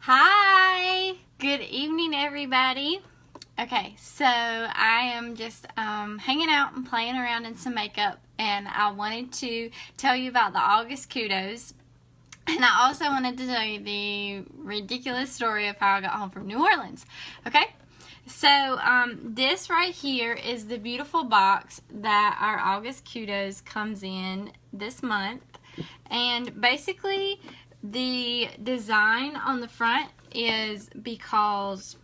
Hi! Good evening, everybody. Okay, so I am just hanging out and playing around in some makeup, and I wanted to tell you about the August Kudos, and I also wanted to tell you the ridiculous story of how I got home from New Orleans. Okay, so this right here is the beautiful box that our August Kudos comes in this month, and basically the design on the front is because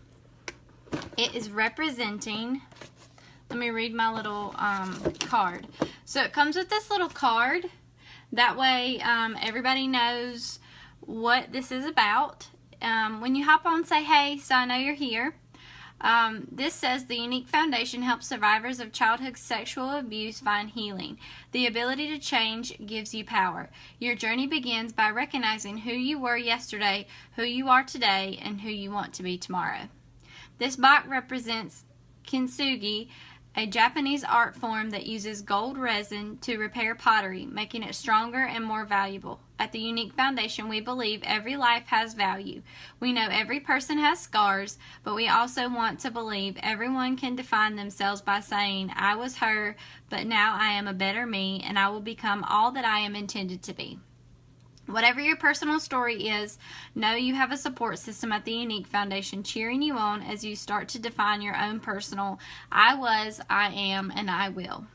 it is representing, let me read my little card. So it comes with this little card. That way everybody knows what this is about. When you hop on, say hey, so I know you're here. This says the Unique Foundation helps survivors of childhood sexual abuse find healing. The ability to change gives you power. Your journey begins by recognizing who you were yesterday, who you are today, and who you want to be tomorrow. This box represents kintsugi, a Japanese art form that uses gold resin to repair pottery, making it stronger and more valuable. At the Unique Foundation, we believe every life has value. We know every person has scars, but we also want to believe everyone can define themselves by saying, I was her, but now I am a better me, and I will become all that I am intended to be. Whatever your personal story is, know you have a support system at the Unique Foundation cheering you on as you start to define your own personal I was, I am, and I will.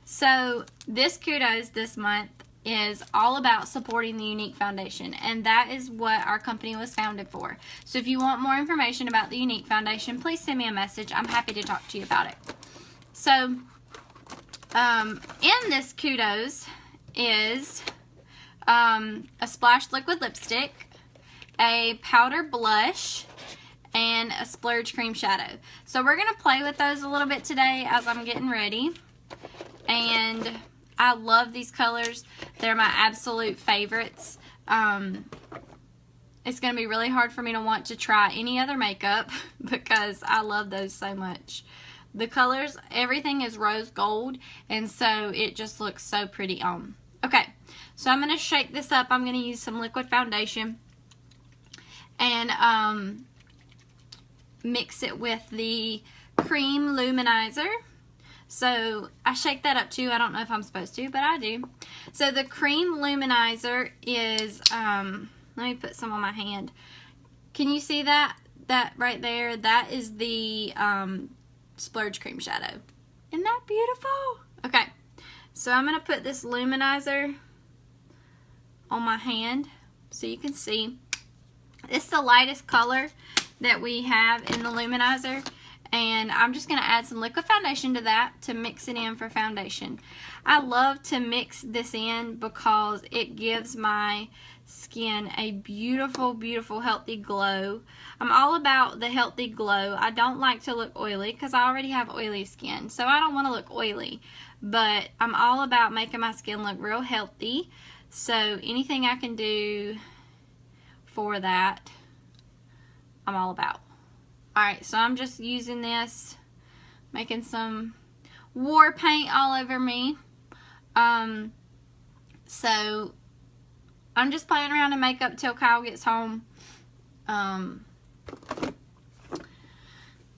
So this Kudos this month is all about supporting the Unique Foundation, and that is what our company was founded for. So if you want more information about the Unique Foundation, please send me a message. I'm happy to talk to you about it. So in this Kudos is a splash liquid lipstick, a powder blush, and a splurge cream shadow. So we're going to play with those a little bit today as I'm getting ready. And I love these colors. They're my absolute favorites. It's going to be really hard for me to want to try any other makeup because I love those so much. The colors, everything is rose gold, and so it just looks so pretty on. Okay, so I'm going to shake this up. I'm going to use some liquid foundation and mix it with the cream luminizer. So I shake that up too. I don't know if I'm supposed to, but I do. So the cream luminizer is, let me put some on my hand. Can you see that? That right there, that is the splurge cream shadow. Isn't that beautiful? Okay, so I'm going to put this luminizer on my hand so you can see. It's the lightest color that we have in the luminizer. And I'm just going to add some liquid foundation to that to mix it in for foundation. I love to mix this in because it gives my skin a beautiful, beautiful, healthy glow. I'm all about the healthy glow. I don't like to look oily because I already have oily skin. So I don't want to look oily. But I'm all about making my skin look real healthy. So anything I can do for that, I'm all about. Alright, so I'm just using this, making some war paint all over me. So I'm just playing around in makeup till Kyle gets home.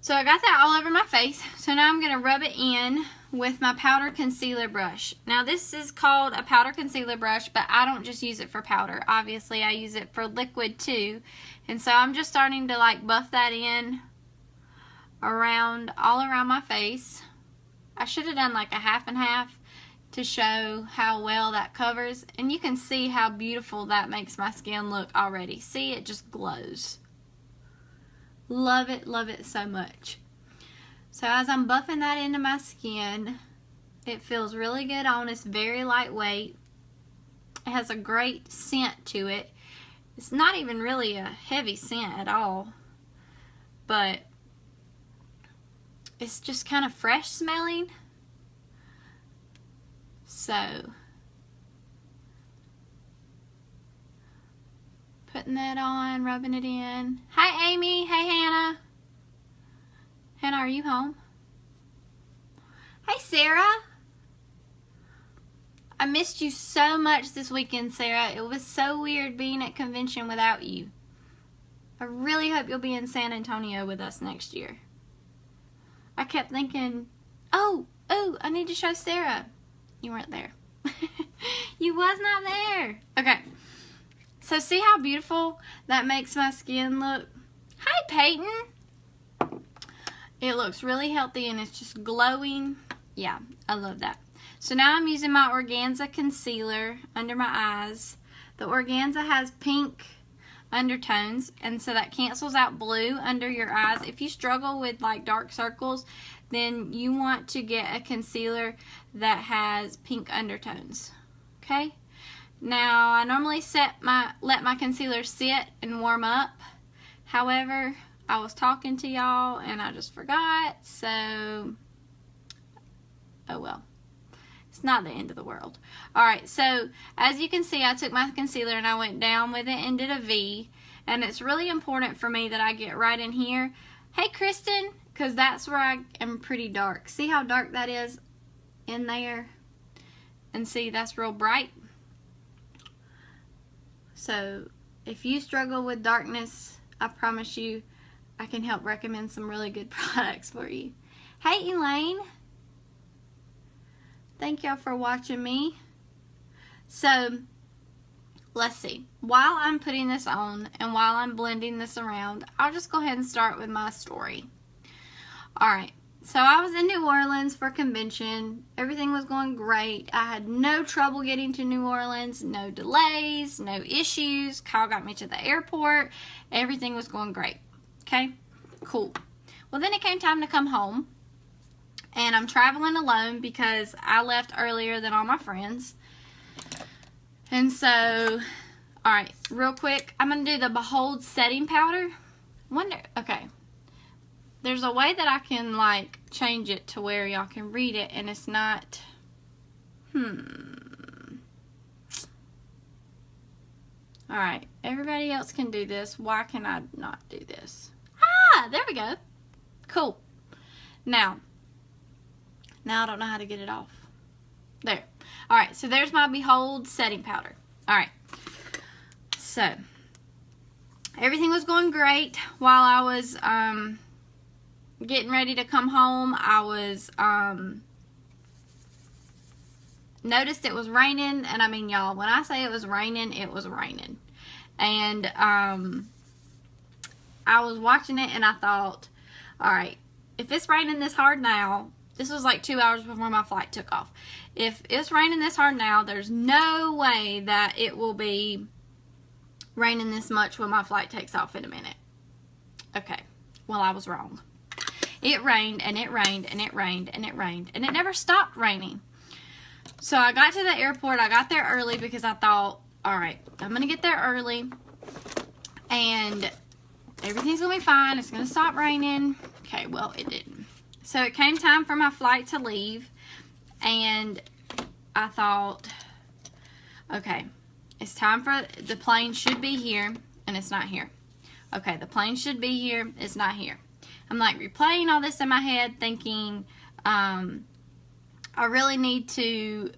So I got that all over my face. So now I'm going to rub it in with my powder concealer brush. Now this is called a powder concealer brush, but I don't just use it for powder. Obviously I use it for liquid too. And so I'm just starting to like buff that in around, all around my face. I should have done like a half and half to show how well that covers. And you can see how beautiful that makes my skin look already. See, it just glows. Love it so much. So as I'm buffing that into my skin, it feels really good on. It's very lightweight. It has a great scent to it. It's not even really a heavy scent at all, but it's just kind of fresh smelling. So putting that on, rubbing it in. Hi Amy, hey Hannah. Hannah, are you home? Hey Sarah. I missed you so much this weekend, Sarah. It was so weird being at convention without you. I really hope you'll be in San Antonio with us next year. I kept thinking, oh, I need to show Sarah. You weren't there. You was not there. Okay. So see how beautiful that makes my skin look? Hi, Peyton. It looks really healthy and it's just glowing. Yeah, I love that. So now I'm using my Organza concealer under my eyes. The Organza has pink undertones, and so that cancels out blue under your eyes. If you struggle with like dark circles, then you want to get a concealer that has pink undertones. Okay? Now, I normally let my concealer sit and warm up. However, I was talking to y'all and I just forgot, so oh well. It's not the end of the world. Alright, so as you can see, I took my concealer and I went down with it and did a V. And it's really important for me that I get right in here. Hey, Kristen, because that's where I am pretty dark. See how dark that is in there? And see, that's real bright. So if you struggle with darkness, I promise you I can help recommend some really good products for you. Hey, Elaine. Thank y'all for watching me. So, let's see. While I'm putting this on and while I'm blending this around, I'll just go ahead and start with my story. Alright, so I was in New Orleans for convention. Everything was going great. I had no trouble getting to New Orleans. No delays, no issues. Kyle got me to the airport. Everything was going great. Okay, cool. Well, then it came time to come home. And I'm traveling alone because I left earlier than all my friends. And so, alright, real quick, I'm going to do the Behold setting powder. Okay. There's a way that I can, like, change it to where y'all can read it and it's not, Alright, everybody else can do this. Why can I not do this? Ah, there we go. Cool. Now I don't know how to get it off. There. Alright, so there's my Behold setting powder. Alright. So, everything was going great while I was getting ready to come home. I was noticed it was raining, and I mean, y'all, when I say it was raining, it was raining. And I was watching it and I thought, alright, if it's raining this hard now, this was like 2 hours before my flight took off. If it's raining this hard now, there's no way that it will be raining this much when my flight takes off in a minute. Okay, well, I was wrong. It rained and it rained and it rained and it rained and it never stopped raining. So I got to the airport. I got there early because I thought, alright, I'm going to get there early and everything's going to be fine. It's going to stop raining. Okay, well, it didn't. So it came time for my flight to leave, and I thought, okay, it's time for, the plane should be here, and it's not here. Okay, the plane should be here, it's not here. I'm like replaying all this in my head, thinking, I really need to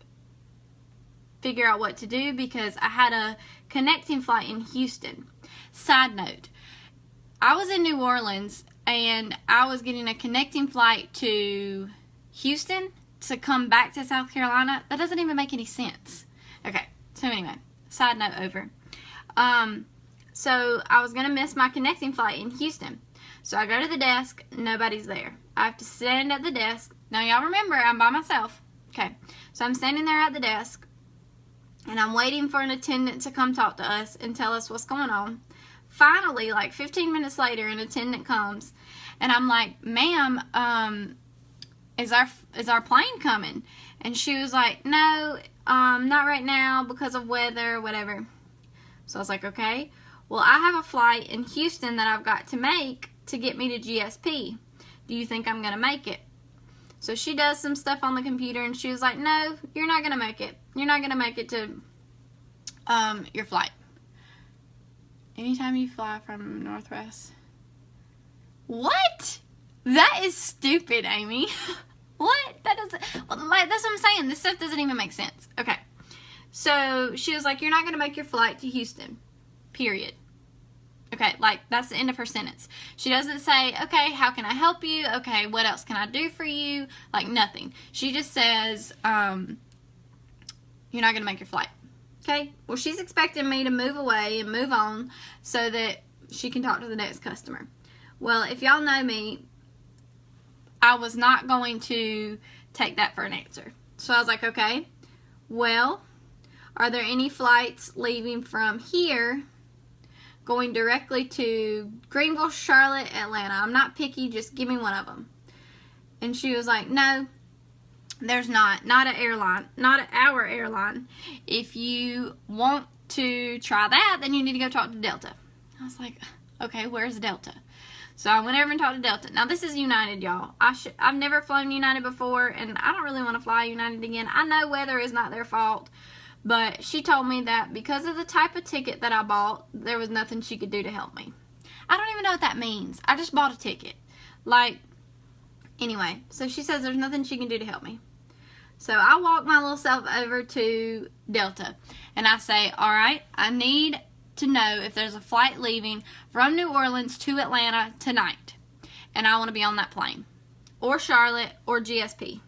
figure out what to do because I had a connecting flight in Houston. Side note, I was in New Orleans and I was getting a connecting flight to Houston to come back to South Carolina. That doesn't even make any sense. Okay, so anyway, side note over. So I was going to miss my connecting flight in Houston. So I go to the desk, nobody's there. I have to stand at the desk. Now y'all remember, I'm by myself. Okay, so I'm standing there at the desk and I'm waiting for an attendant to come talk to us and tell us what's going on. Finally, like 15 minutes later, an attendant comes, and I'm like, ma'am, is our plane coming? And she was like, no, not right now because of weather, whatever. So I was like, okay, well, I have a flight in Houston that I've got to make to get me to GSP. Do you think I'm going to make it? So she does some stuff on the computer, and she was like, no, you're not going to make it. You're not going to make it to your flight. Anytime you fly from Northwest. What? That is stupid, Amy. What? That doesn't, well, like, that's what I'm saying. This stuff doesn't even make sense. Okay. So she was like, you're not going to make your flight to Houston. Period. Okay, like, that's the end of her sentence. She doesn't say, okay, how can I help you? Okay, what else can I do for you? Like, nothing. She just says, you're not going to make your flight. Okay? Well, she's expecting me to move away and move on so that she can talk to the next customer. Well, if y'all know me, I was not going to take that for an answer. So I was like, okay, well, are there any flights leaving from here going directly to Greenville, Charlotte, Atlanta? I'm not picky, just give me one of them. And she was like, no, there's not an airline, not our airline. If you want to try that, then you need to go talk to Delta. I was like, okay, where's Delta? So I went over and talked to Delta. Now, this is United, y'all. I've never flown United before, and I don't really want to fly United again. I know weather is not their fault, but she told me that because of the type of ticket that I bought, there was nothing she could do to help me. I don't even know what that means. I just bought a ticket. Like, anyway, so she says there's nothing she can do to help me. So I walk my little self over to Delta, and I say, all right, I need to know if there's a flight leaving from New Orleans to Atlanta tonight, and I want to be on that plane, or Charlotte, or GSP.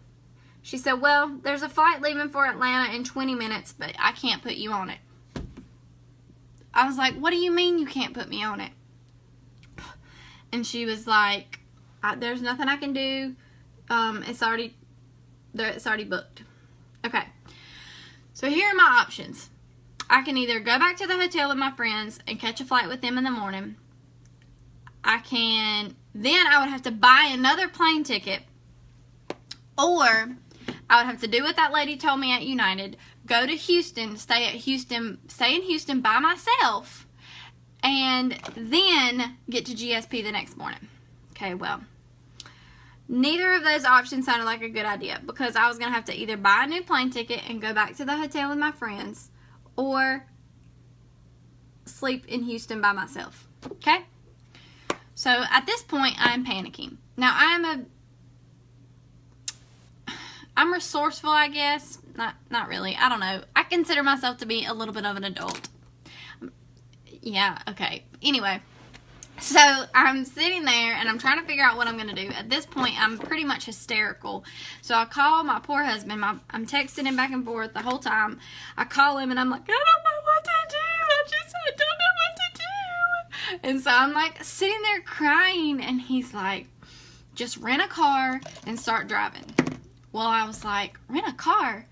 She said, well, there's a flight leaving for Atlanta in 20 minutes, but I can't put you on it. I was like, what do you mean you can't put me on it? And she was like, there's nothing I can do. It's already booked. Okay, so here are my options. I can either go back to the hotel with my friends and catch a flight with them in the morning. Then I would have to buy another plane ticket, or I would have to do what that lady told me at United, go to Houston, stay in Houston by myself, and then get to GSP the next morning. Okay, well, neither of those options sounded like a good idea, because I was going to have to either buy a new plane ticket and go back to the hotel with my friends, or sleep in Houston by myself. Okay? So at this point, I'm panicking. Now, I'm resourceful, I guess. Not really. I don't know. I consider myself to be a little bit of an adult. Yeah, okay. Anyway, so I'm sitting there and I'm trying to figure out what I'm going to do. At this point, I'm pretty much hysterical. So I call my poor husband. I'm texting him back and forth the whole time. I call him and I'm like, I don't know what to do. I don't know what to do. And so I'm like sitting there crying, and he's like, just rent a car and start driving. Well, I was like, rent a car?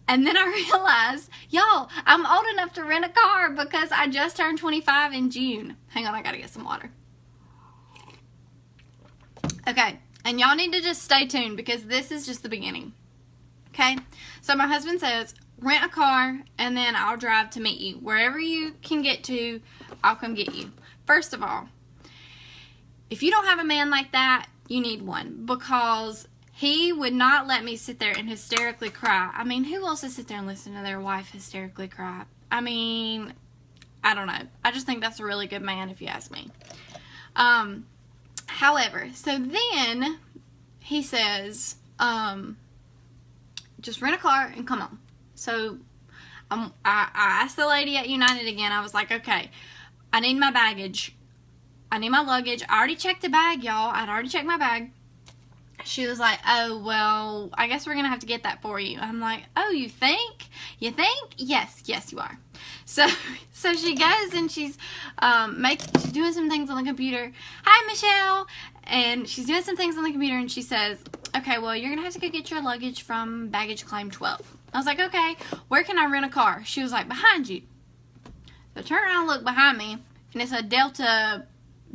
And then I realized, y'all, I'm old enough to rent a car because I just turned 25 in June. Hang on, I gotta get some water. Okay, and y'all need to just stay tuned because this is just the beginning. Okay, so my husband says, rent a car and then I'll drive to meet you. Wherever you can get to, I'll come get you. First of all, if you don't have a man like that, you need one, because he would not let me sit there and hysterically cry. I mean, who wants to sit there and listen to their wife hysterically cry? I mean, I don't know. I just think that's a really good man, if you ask me. However, so then he says, just rent a car and come on. So I asked the lady at United again. I was like, okay, I need my baggage. I need my luggage. I already checked the bag, y'all. I'd already checked my bag. She was like, oh, well, I guess we're going to have to get that for you. I'm like, oh, you think? You think? Yes, you are. So she goes and she's doing some things on the computer. Hi, Michelle. And she's doing some things on the computer, and she says, okay, well, you're going to have to go get your luggage from baggage claim 12. I was like, okay, where can I rent a car? She was like, behind you. So I turn around and look behind me, and it's a Delta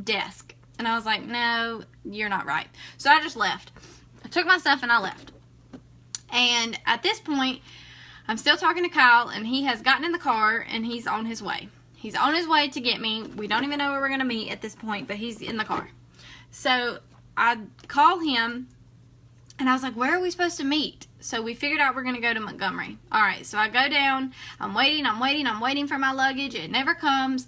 desk. And I was like, no, you're not right. So I just left. I took my stuff and I left. And at this point, I'm still talking to Kyle, and he has gotten in the car and he's on his way. He's on his way to get me. We don't even know where we're going to meet at this point, but he's in the car. So I call him and I was like, where are we supposed to meet? So we figured out we're going to go to Montgomery. All right, so I go down. I'm waiting for my luggage. It never comes.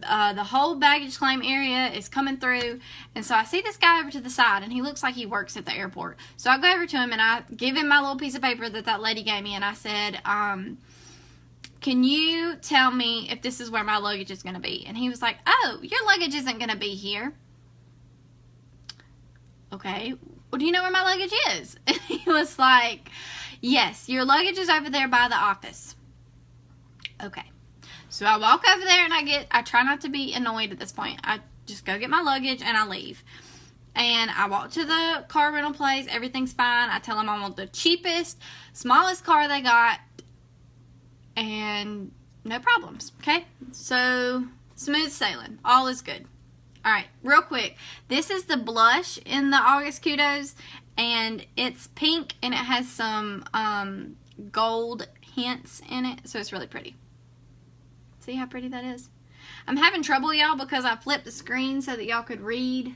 The whole baggage claim area is coming through, and so I see this guy over to the side, and he looks like he works at the airport. So I go over to him and I give him my little piece of paper that lady gave me, and I said, can you tell me if this is where my luggage is going to be? And he was like, oh, your luggage isn't going to be here. Okay, well, do you know where my luggage is? And he was like, yes, your luggage is over there by the office. Okay, so I walk over there and I try not to be annoyed at this point. I just go get my luggage and I leave. And I walk to the car rental place. Everything's fine. I tell them I want the cheapest, smallest car they got. And no problems. Okay? So, smooth sailing. All is good. Alright, real quick. This is the blush in the August Kudos. And it's pink and it has some gold hints in it. So, it's really pretty. See how pretty that is? I'm having trouble, y'all, because I flipped the screen so that y'all could read.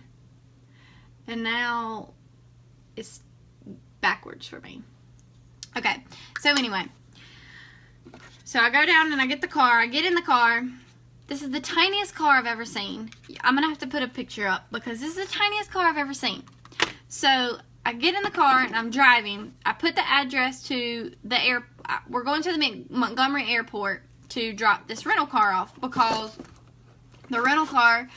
And now it's backwards for me. Okay, so anyway. So I go down and I get the car. I get in the car. This is the tiniest car I've ever seen. I'm going to have to put a picture up because this is the tiniest car I've ever seen. So I get in the car and I'm driving. I put the address to the we're going to the Montgomery Airport to drop this rental car off because the rental car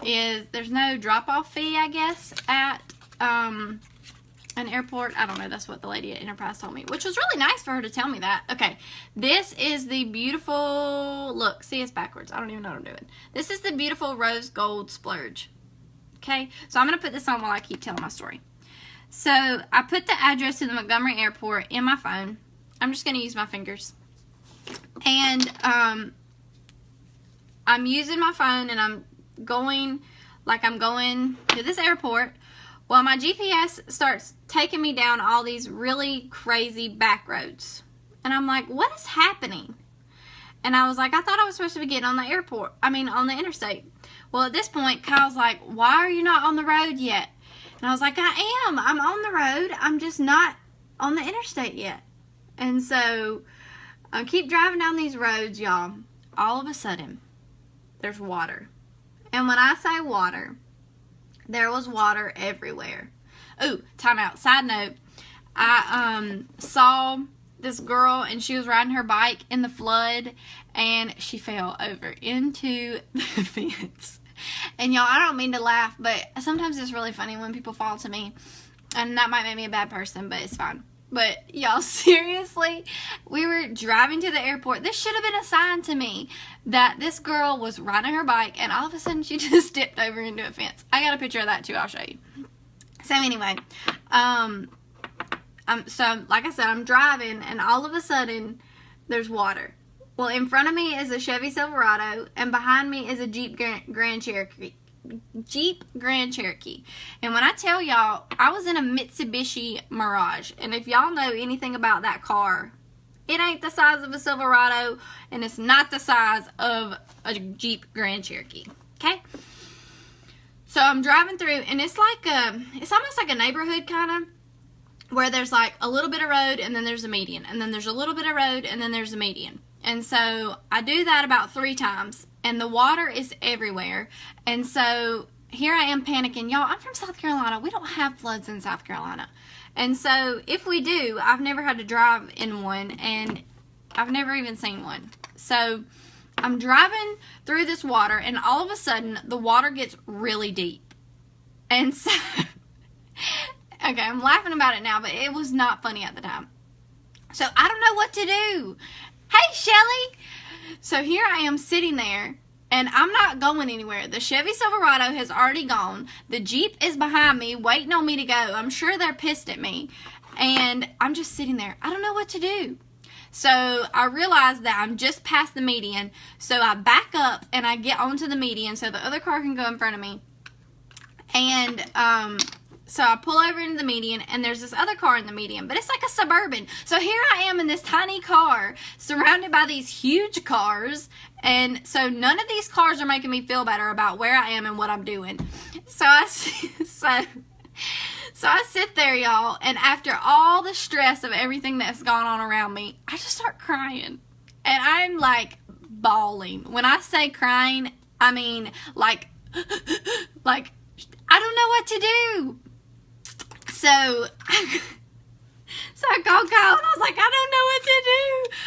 there's no drop-off fee, I guess, at an airport. I don't know. That's what the lady at Enterprise told me, which was really nice for her to tell me that. Okay, this is the beautiful, look, see, it's backwards. I don't even know what I'm doing. This is the beautiful rose gold splurge. Okay, so I'm going to put this on while I keep telling my story. So I put the address to the Montgomery Airport in my phone. I'm just going to use my fingers. And I'm using my phone and I'm going like I'm going to this airport. Well, my GPS starts taking me down all these really crazy back roads. And I'm like, what is happening? And I was like, I thought I was supposed to be getting on the on the interstate. Well, at this point, Kyle's like, why are you not on the road yet? And I was like, I am. I'm on the road. I'm just not on the interstate yet. And so I keep driving down these roads, y'all. All of a sudden, there's water. And when I say water, there was water everywhere. Ooh, time out. Side note, I saw this girl and she was riding her bike in the flood and she fell over into the fence. And y'all, I don't mean to laugh, but sometimes it's really funny when people fall to me. And that might make me a bad person, but it's fine. But y'all, seriously, we were driving to the airport. This should have been a sign to me that this girl was riding her bike and all of a sudden she just dipped over into a fence. I got a picture of that too. I'll show you. So anyway, so like I said, I'm driving and all of a sudden there's water. Well, in front of me is a Chevy Silverado and behind me is a Jeep Grand Cherokee. And when I tell y'all, I was in a Mitsubishi Mirage, and if y'all know anything about that car, it ain't the size of a Silverado and it's not the size of a Jeep Grand Cherokee. Okay, so I'm driving through and it's like it's almost like a neighborhood kind of, where there's like a little bit of road and then there's a median, and then there's a little bit of road and then there's a median. And so I do that about 3 times. And the water is everywhere. And so here I am panicking. Y'all, I'm from South Carolina. We don't have floods in South Carolina. And so if we do, I've never had to drive in one. And I've never even seen one. So I'm driving through this water. And all of a sudden, the water gets really deep. And so, okay, I'm laughing about it now. But it was not funny at the time. So I don't know what to do. Hey, Shelly. So here I am sitting there, and I'm not going anywhere. The Chevy Silverado has already gone. The Jeep is behind me, waiting on me to go. I'm sure they're pissed at me. And I'm just sitting there. I don't know what to do. So I realize that I'm just past the median. So I back up, and I get onto the median so the other car can go in front of me. And so I pull over into the median, and there's this other car in the median, but it's like a Suburban. So here I am in this tiny car, surrounded by these huge cars, and so none of these cars are making me feel better about where I am and what I'm doing. So I sit there, y'all, and after all the stress of everything that's gone on around me, I just start crying, and I'm like bawling. When I say crying, I mean like I don't know what to do. So So I called Kyle and I was like, I don't know what to do.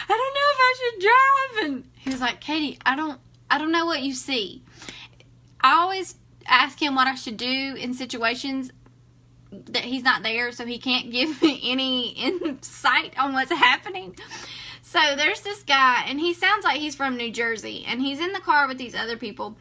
I don't know if I should drive. And he was like, Katie, I don't know what you see. I always ask him what I should do in situations that he's not there, so he can't give me any insight on what's happening. So there's this guy, and he sounds like he's from New Jersey, and he's in the car with these other people.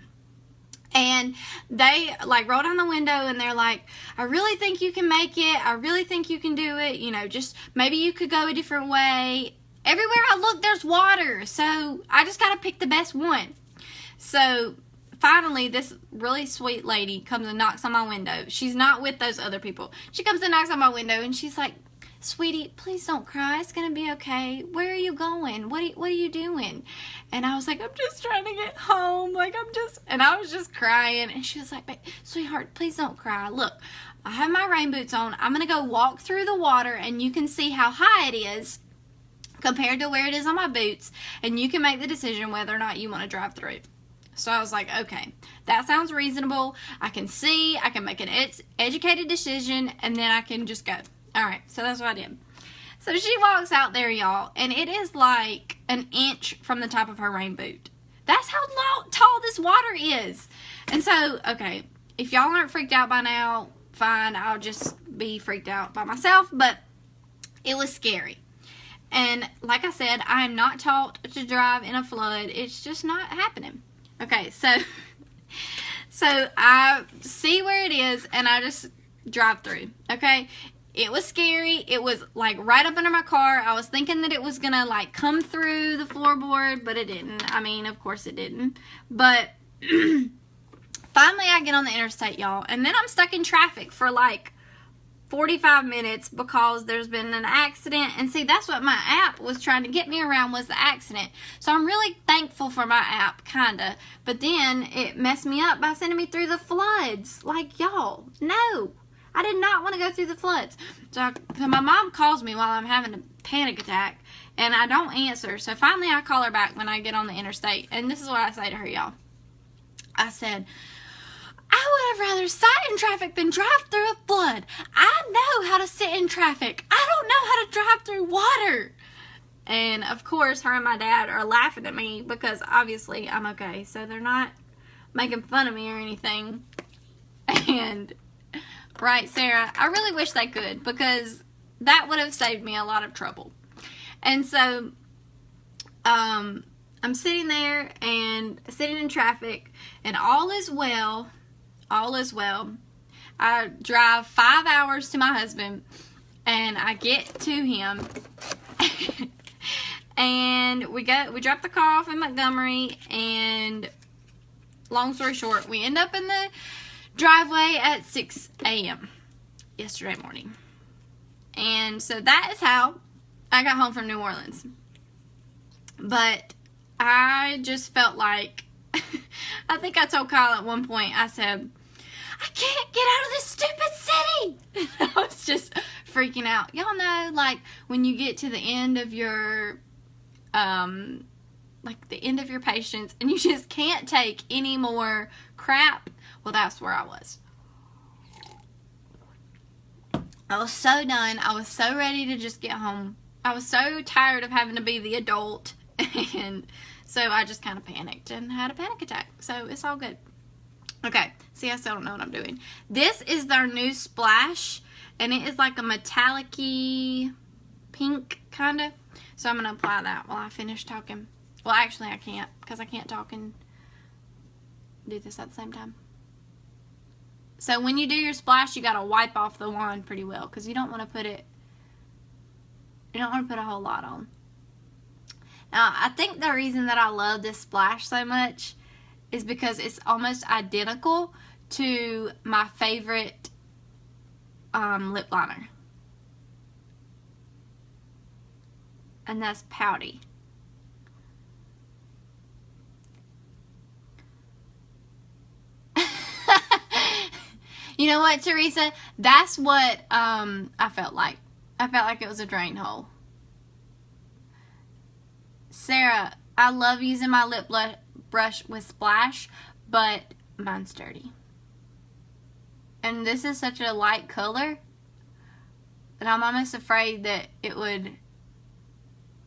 And they like roll down the window and they're like, I really think you can make it. I really think you can do it. You know, just maybe you could go a different way. Everywhere I look, there's water. So I just got to pick the best one. So finally, this really sweet lady comes and knocks on my window. She's not with those other people. She comes and knocks on my window and she's like, sweetie, please don't cry. It's going to be okay. Where are you going? What are you doing? And I was like, I'm just trying to get home. And I was just crying. And she was like, sweetheart, please don't cry. Look, I have my rain boots on. I'm going to go walk through the water and you can see how high it is compared to where it is on my boots. And you can make the decision whether or not you want to drive through. So I was like, okay, that sounds reasonable. I can see, I can make an educated decision, and then I can just go. Alright, so that's what I did. So she walks out there, y'all, and it is like an inch from the top of her rain boot. That's how tall this water is. And so, okay, if y'all aren't freaked out by now, fine, I'll just be freaked out by myself, but it was scary. And like I said, I am not taught to drive in a flood. It's just not happening. Okay, so I see where it is, and I just drive through, okay? It was scary. It was like right up under my car. I was thinking that it was gonna like come through the floorboard, but it didn't. I mean, of course it didn't. But finally I get on the interstate, y'all, and then I'm stuck in traffic for like 45 minutes because there's been an accident. And see, that's what my app was trying to get me around, was the accident. So I'm really thankful for my app, kinda. But then it messed me up by sending me through the floods. Like, y'all, no. I did not want to go through the floods. So my mom calls me while I'm having a panic attack, and I don't answer. So finally I call her back when I get on the interstate. And this is what I say to her, y'all. I said, I would have rather sat in traffic than drive through a flood. I know how to sit in traffic. I don't know how to drive through water. And of course, her and my dad are laughing at me because obviously I'm okay. So they're not making fun of me or anything. And right, Sarah, I really wish they could, because that would have saved me a lot of trouble. And so I'm sitting there and sitting in traffic, and all is well. All is well. I drive 5 hours to my husband, and I get to him, and we drop the car off in Montgomery, and long story short, we end up in the driveway at 6 a.m. yesterday morning. And so that is how I got home from New Orleans. But I just felt like, I think I told Kyle at one point, I said, I can't get out of this stupid city. I was just freaking out. Y'all know, like, when you get to the end of your, like the end of your patience and you just can't take any more crap. Well, that's where I was. I was so done. I was so ready to just get home. I was so tired of having to be the adult. And so I just kind of panicked and had a panic attack. So it's all good. Okay. See, I still don't know what I'm doing. This is their new splash. And it is like a metallic-y pink, kind of. So I'm going to apply that while I finish talking. Well, actually, I can't. Because I can't talk and do this at the same time. So when you do your splash, you got to wipe off the wand pretty well, because you don't want to put it, you don't want to put a whole lot on. Now, I think the reason that I love this splash so much is because it's almost identical to my favorite lip liner. And that's Pouty. You know what, Teresa? That's what I felt like. I felt like it was a drain hole. Sarah, I love using my lip brush with Splash, but mine's dirty. And this is such a light color. and I'm almost afraid that it would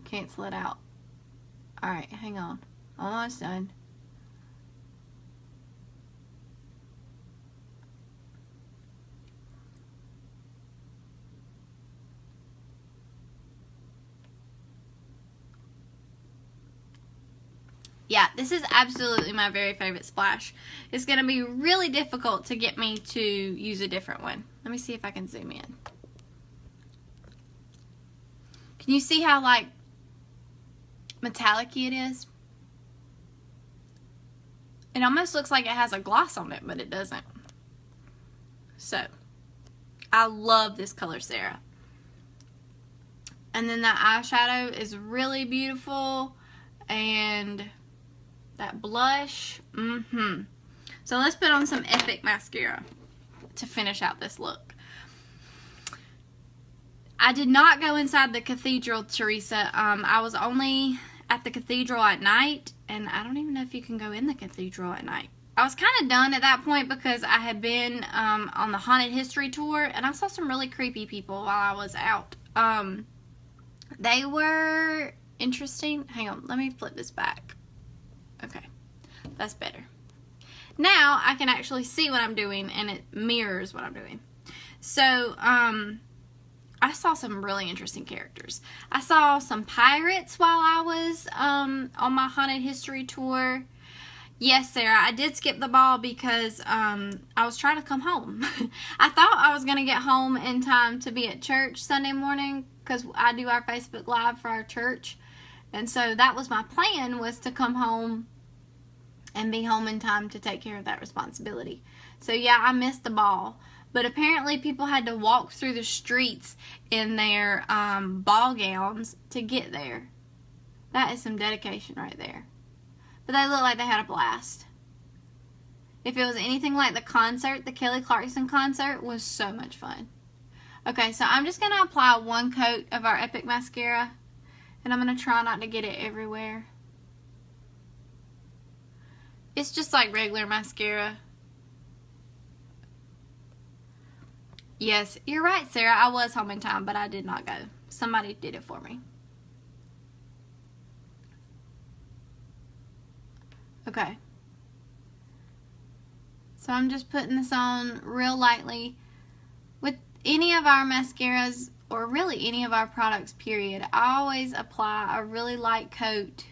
cancel it out. Alright, hang on. Almost done. Yeah, this is absolutely my very favorite splash. It's going to be really difficult to get me to use a different one. Let me see if I can zoom in. Can you see how, like, metallic-y it is? It almost looks like it has a gloss on it, but it doesn't. So, I love this color, Sarah. And then that eyeshadow is really beautiful. And that blush, So let's put on some Epic mascara to finish out this look. I did not go inside the cathedral, Teresa. I was only at the cathedral at night, and I don't even know if you can go in the cathedral at night. I was kind of done at that point because I had been on the haunted history tour, and I saw some really creepy people while I was out. They were interesting. Hang on, let me flip this back. Okay, that's better. Now I can actually see what I'm doing, and it mirrors what I'm doing. So, I saw some really interesting characters. I saw some pirates while I was on my haunted history tour. Yes, Sarah, I did skip the ball because I was trying to come home. I thought I was going to get home in time to be at church Sunday morning because I do our Facebook Live for our church. And so that was my plan, was to come home and be home in time to take care of that responsibility. So yeah, I missed the ball. But apparently people had to walk through the streets in their ball gowns to get there. That is some dedication right there. But they look like they had a blast. If it was anything like the concert, the Kelly Clarkson concert was so much fun. Okay, so I'm just going to apply one coat of our Epic mascara. And I'm going to try not to get it everywhere. It's just like regular mascara. Yes, you're right, Sarah. I was home in time, but I did not go. Somebody did it for me. Okay. So I'm just putting this on real lightly. With any of our mascaras, or really any of our products, period, I always apply a really light coat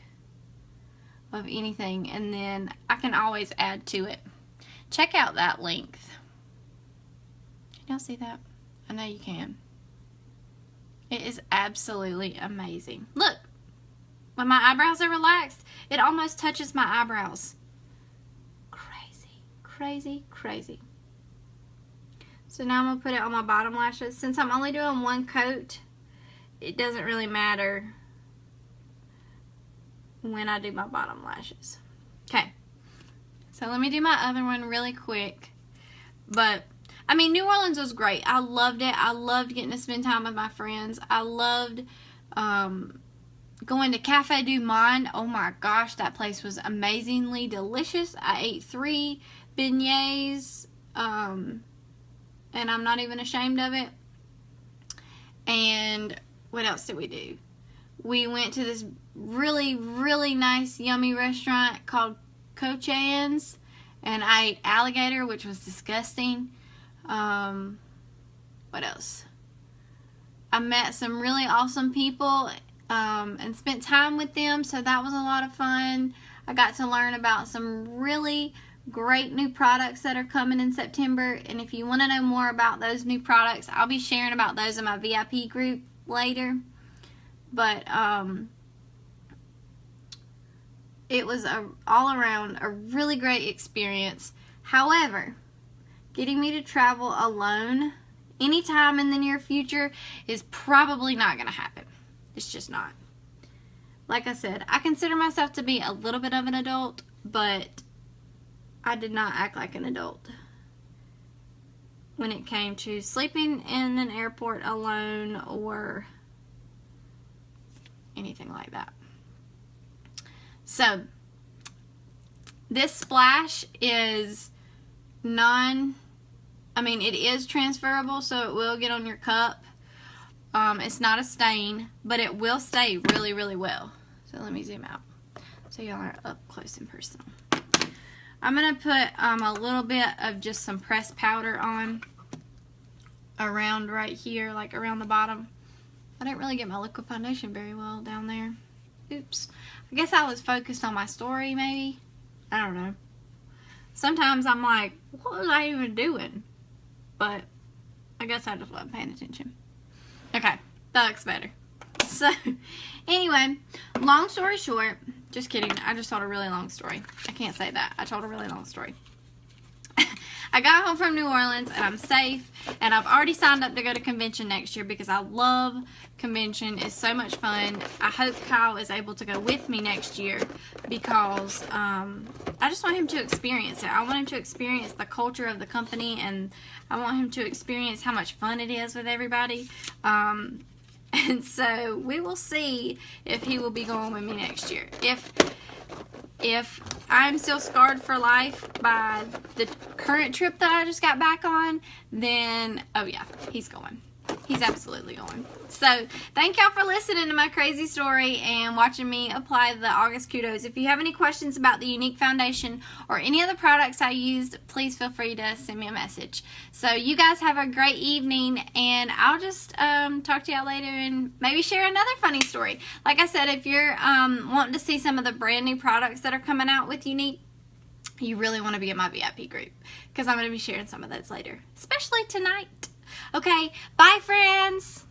of anything, and then I can always add to it. Check out that length. Can y'all see that? I know you can. It is absolutely amazing. Look, when my eyebrows are relaxed, it almost touches my eyebrows. Crazy, crazy, crazy. So now I'm going to put it on my bottom lashes. Since I'm only doing one coat, it doesn't really matter when I do my bottom lashes. Okay, so let me do my other one really quick. But, I mean, New Orleans was great. I loved it. I loved getting to spend time with my friends. I loved going to Cafe du Monde. Oh my gosh, that place was amazingly delicious. I ate 3 beignets, and I'm not even ashamed of it. And what else did we do? We went to this really, really nice, yummy restaurant called Cochan's, and I ate alligator, which was disgusting. What else? I met some really awesome people and spent time with them, so that was a lot of fun. I got to learn about some really great new products that are coming in September, and if you want to know more about those new products, I'll be sharing about those in my VIP group later. But it was all around a really great experience. However, getting me to travel alone anytime in the near future is probably not going to happen. It's just not. Like I said, I consider myself to be a little bit of an adult, but I did not act like an adult when it came to sleeping in an airport alone or anything like that. So, this splash is it is transferable, so it will get on your cup. It's not a stain, but it will stay really, really well. So let me zoom out so y'all are up close and personal. I'm going to put a little bit of just some pressed powder on around right here, like around the bottom. I didn't really get my liquid foundation very well down there. Oops. I guess I was focused on my story, maybe. I don't know. Sometimes I'm like, what was I even doing? But I guess I just wasn't paying attention. Okay, that looks better. So, anyway, long story short, just kidding. I just told a really long story. I can't say that. I told a really long story. I got home from New Orleans and I'm safe, and I've already signed up to go to convention next year because I love convention. It's so much fun. I hope Kyle is able to go with me next year because I just want him to experience it. I want him to experience the culture of the company, and I want him to experience how much fun it is with everybody. And so we will see if he will be going with me next year. If I'm still scarred for life by the current trip that I just got back on, then, oh yeah, he's going. He's absolutely going. So, thank y'all for listening to my crazy story and watching me apply the August Kudos. If you have any questions about the Unique Foundation or any other products I used, please feel free to send me a message. So, you guys have a great evening, and I'll just talk to y'all later and maybe share another funny story. Like I said, if you're wanting to see some of the brand new products that are coming out with Unique, you really want to be in my VIP group because I'm going to be sharing some of those later, especially tonight. Okay, bye friends!